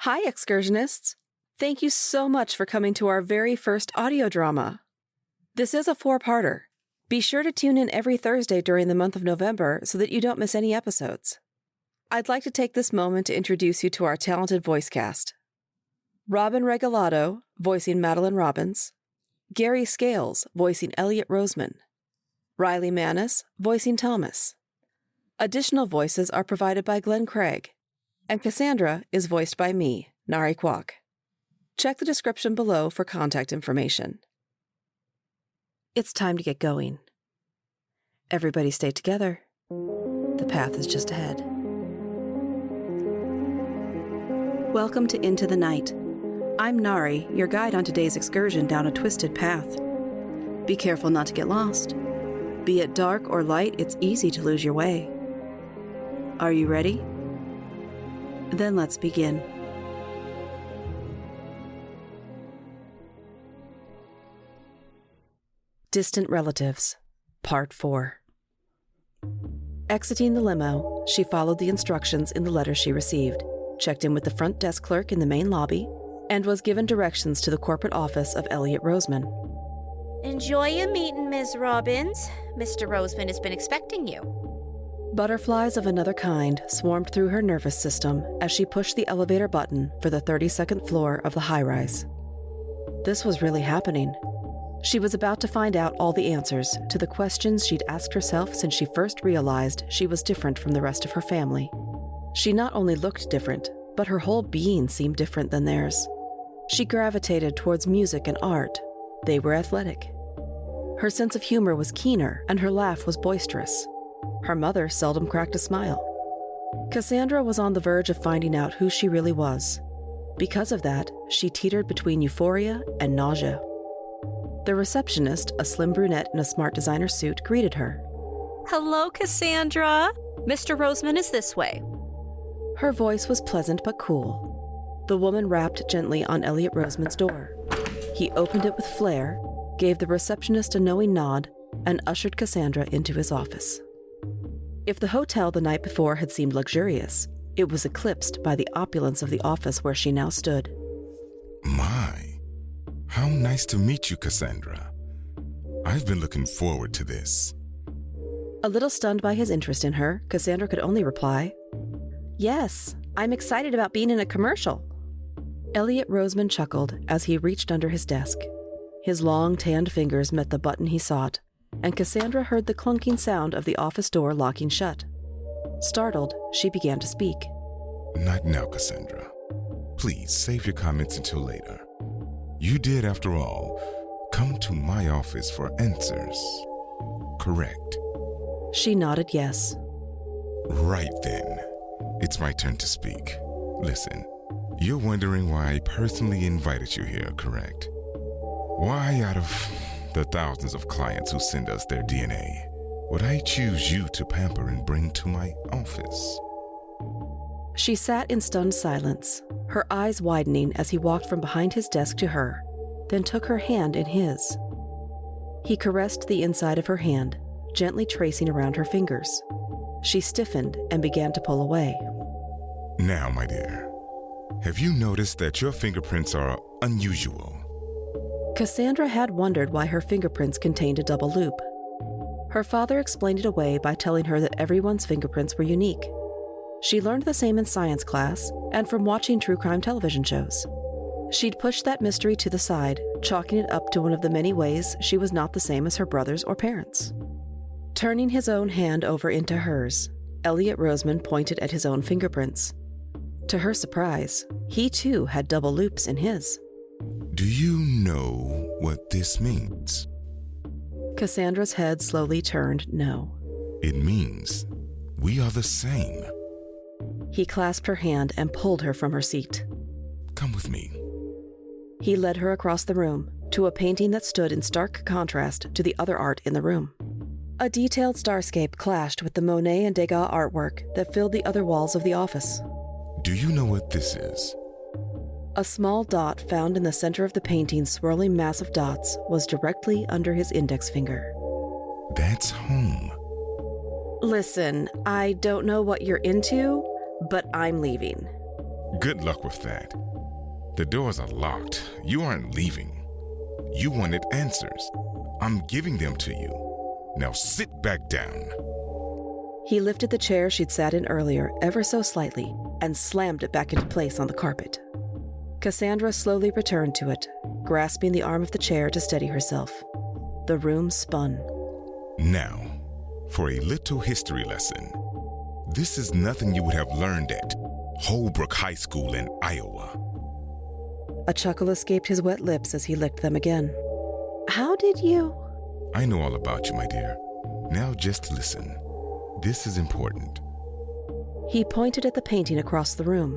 Hi, excursionists! Thank you so much for coming to our very first audio drama. This is a 4-parter. Be sure to tune in every Thursday during the month of November so that you don't miss any episodes. I'd like to take this moment to introduce you to our talented voice cast. Robin Regalado, voicing Madeline Robbins. Gary Scales, voicing Elliot Roseman. Riley Manis, voicing Thomas. Additional voices are provided by Glenn Craig. And Cassandra is voiced by me, Nari Kwak. Check the description below for contact information. It's time to get going. Everybody stay together. The path is just ahead. Welcome to Into the Night. I'm Nari, your guide on today's excursion down a twisted path. Be careful not to get lost. Be it dark or light, it's easy to lose your way. Are you ready? Then let's begin. Distant Relatives, Part 4. Exiting the limo, she followed the instructions in the letter she received, checked in with the front desk clerk in the main lobby, and was given directions to the corporate office of Elliot Roseman. Enjoy your meeting, Ms. Robbins. Mr. Roseman has been expecting you. Butterflies of another kind swarmed through her nervous system as she pushed the elevator button for the 32nd floor of the high-rise. This was really happening. She was about to find out all the answers to the questions she'd asked herself since she first realized she was different from the rest of her family. She not only looked different, but her whole being seemed different than theirs. She gravitated towards music and art. They were athletic. Her sense of humor was keener, and her laugh was boisterous. Her mother seldom cracked a smile. Cassandra was on the verge of finding out who she really was. Because of that, she teetered between euphoria and nausea. The receptionist, a slim brunette in a smart designer suit, greeted her. Hello, Cassandra. Mr. Roseman is this way. Her voice was pleasant but cool. The woman rapped gently on Elliot Roseman's door. He opened it with flair, gave the receptionist a knowing nod, and ushered Cassandra into his office. If the hotel the night before had seemed luxurious, it was eclipsed by the opulence of the office where she now stood. My, how nice to meet you, Cassandra. I've been looking forward to this. A little stunned by his interest in her, Cassandra could only reply, Yes, I'm excited about being in a commercial. Elliot Roseman chuckled as he reached under his desk. His long, tanned fingers met the button he sought, and Cassandra heard the clunking sound of the office door locking shut. Startled, she began to speak. Not now, Cassandra. Please save your comments until later. You did, after all, come to my office for answers. Correct? She nodded yes. Right then. It's my turn to speak. Listen, you're wondering why I personally invited you here, correct? Why, out of the thousands of clients who send us their DNA, would I choose you to pamper and bring to my office? She sat in stunned silence, her eyes widening as he walked from behind his desk to her, then took her hand in his. He caressed the inside of her hand, gently tracing around her fingers. She stiffened and began to pull away. Now, my dear, have you noticed that your fingerprints are unusual? Cassandra had wondered why her fingerprints contained a double loop. Her father explained it away by telling her that everyone's fingerprints were unique. She learned the same in science class and from watching true crime television shows. She'd pushed that mystery to the side, chalking it up to one of the many ways she was not the same as her brothers or parents. Turning his own hand over into hers, Elliot Roseman pointed at his own fingerprints. To her surprise, he too had double loops in his. Do you know what this means? Cassandra's head slowly turned no. It means we are the same. He clasped her hand and pulled her from her seat. Come with me. He led her across the room to a painting that stood in stark contrast to the other art in the room. A detailed starscape clashed with the Monet and Degas artwork that filled the other walls of the office. Do you know what this is? A small dot found in the center of the painting's swirling mass of dots was directly under his index finger. That's home. Listen, I don't know what you're into, but I'm leaving. Good luck with that. The doors are locked. You aren't leaving. You wanted answers. I'm giving them to you. Now sit back down. He lifted the chair she'd sat in earlier ever so slightly and slammed it back into place on the carpet. Cassandra slowly returned to it, grasping the arm of the chair to steady herself. The room spun. Now, for a little history lesson. This is nothing you would have learned at Holbrook High School in Iowa. A chuckle escaped his wet lips as he licked them again. How did you? I know all about you, my dear. Now just listen. This is important. He pointed at the painting across the room.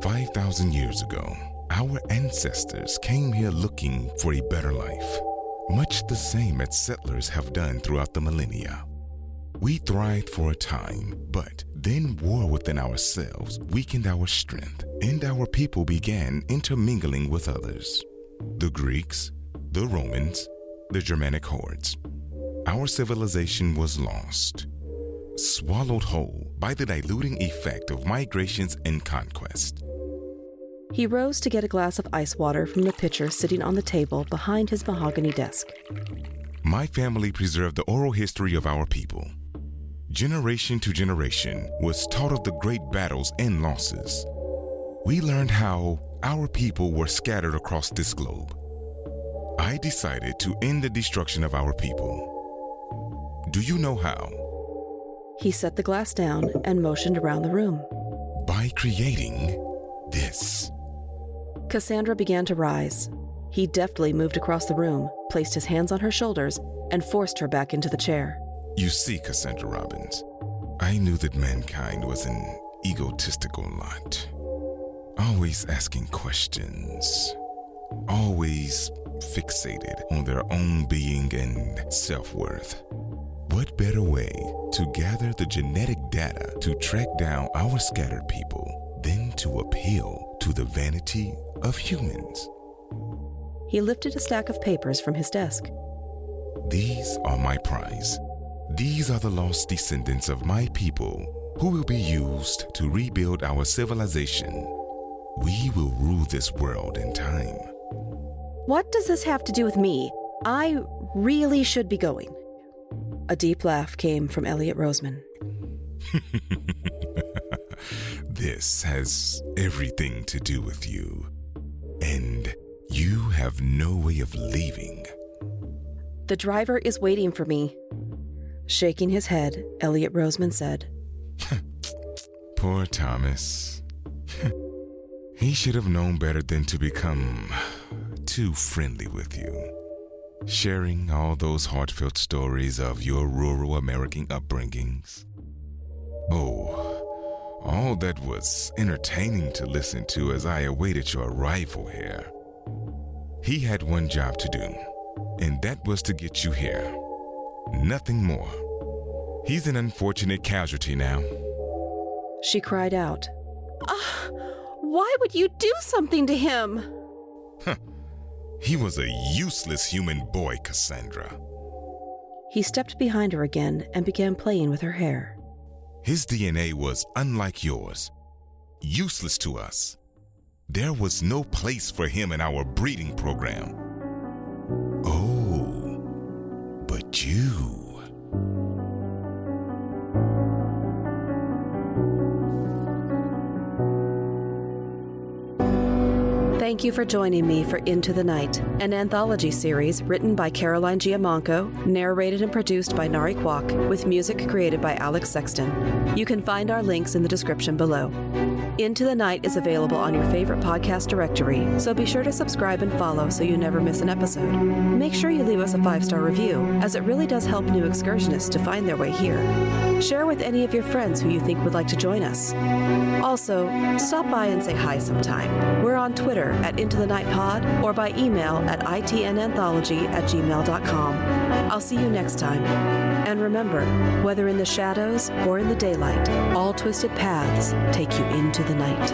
5,000 years ago, our ancestors came here looking for a better life, much the same as settlers have done throughout the millennia. We thrived for a time, but then war within ourselves weakened our strength, and our people began intermingling with others. The Greeks, the Romans, the Germanic hordes. Our civilization was lost, swallowed whole by the diluting effect of migrations and conquest. He rose to get a glass of ice water from the pitcher sitting on the table behind his mahogany desk. My family preserved the oral history of our people. Generation to generation was taught of the great battles and losses. We learned how our people were scattered across this globe. I decided to end the destruction of our people. Do you know how? He set the glass down and motioned around the room. By creating this. Cassandra began to rise. He deftly moved across the room, placed his hands on her shoulders, and forced her back into the chair. You see, Cassandra Robbins, I knew that mankind was an egotistical lot. Always asking questions. Always fixated on their own being and self-worth. What better way to gather the genetic data to track down our scattered people than to appeal to the vanity of humans? He lifted a stack of papers from his desk. These are my prize. These are the lost descendants of my people who will be used to rebuild our civilization. We will rule this world in time. What does this have to do with me? I really should be going. A deep laugh came from Elliot Roseman. This has everything to do with you. And you have no way of leaving. The driver is waiting for me. Shaking his head, Elliot Roseman said, Poor Thomas. He should have known better than to become too friendly with you. Sharing all those heartfelt stories of your rural American upbringings. Oh, all that was entertaining to listen to as I awaited your arrival here. He had one job to do, and that was to get you here. Nothing more. He's an unfortunate casualty now. She cried out. Why would you do something to him? He was a useless human boy, Cassandra. He stepped behind her again and began playing with her hair. His DNA was unlike yours, useless to us. There was no place for him in our breeding program. Oh, but you... Thank you for joining me for Into the Night, an anthology series written by Caroline Giammanco, narrated and produced by Nari Kwak, with music created by Alex Sexton. You can find our links in the description below. Into the Night is available on your favorite podcast directory, so be sure to subscribe and follow so you never miss an episode. Make sure you leave us a 5-star review, as it really does help new excursionists to find their way here. Share with any of your friends who you think would like to join us. Also, stop by and say hi sometime. We're on Twitter at Into the Night Pod or by email at itnanthology@gmail.com. I'll see you next time. And remember, whether in the shadows or in the daylight, all twisted paths take you into the night.